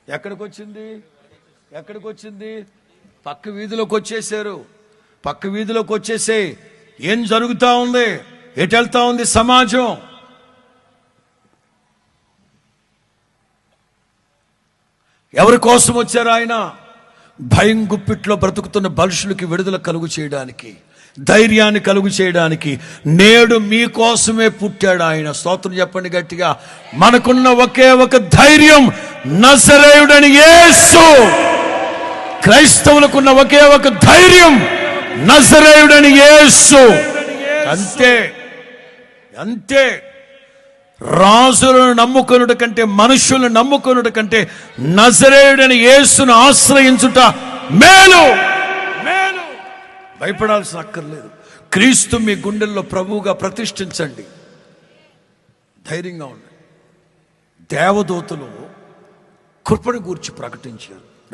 ఎక్కడికి వచ్చింది? పక్క వీధిలోకి వచ్చేసారు. పక్క వీధిలోకి వచ్చేసే ఏం జరుగుతూ ఉంది, ఎటు వెళ్తా ఉంది సమాజం? ఎవరి కోసం వచ్చారు ఆయన? భయం గుప్పిట్లో బ్రతుకుతున్న మనుషులకి విడుదల కలుగు చేయడానికి, ధైర్యాన్ని కలుగు చేయడానికి నేడు మీకోసమే పుట్టాడు ఆయన. స్తోత్రం చెప్పండి గట్టిగా. మనకున్న ఒకే ఒక ధైర్యం నజరేయుడని యేసు. క్రైస్తవులకున్న ఒకే ఒక ధైర్యం నజరేయుడని యేసు. అంతే అంతే. రాజులను నమ్ముకొనుట కంటే, మనుషులను నమ్ముకొనుట కంటే నజరేయుడని యేసును ఆశ్రయించుట మేలు. భయపడాల్సిన అక్కర్లేదు. క్రీస్తు మీ గుండెల్లో ప్రభువుగా ప్రతిష్ఠించండి. ధైర్యంగా ఉండండి. దేవదూతలు కృపను గూర్చి ప్రకటించారు.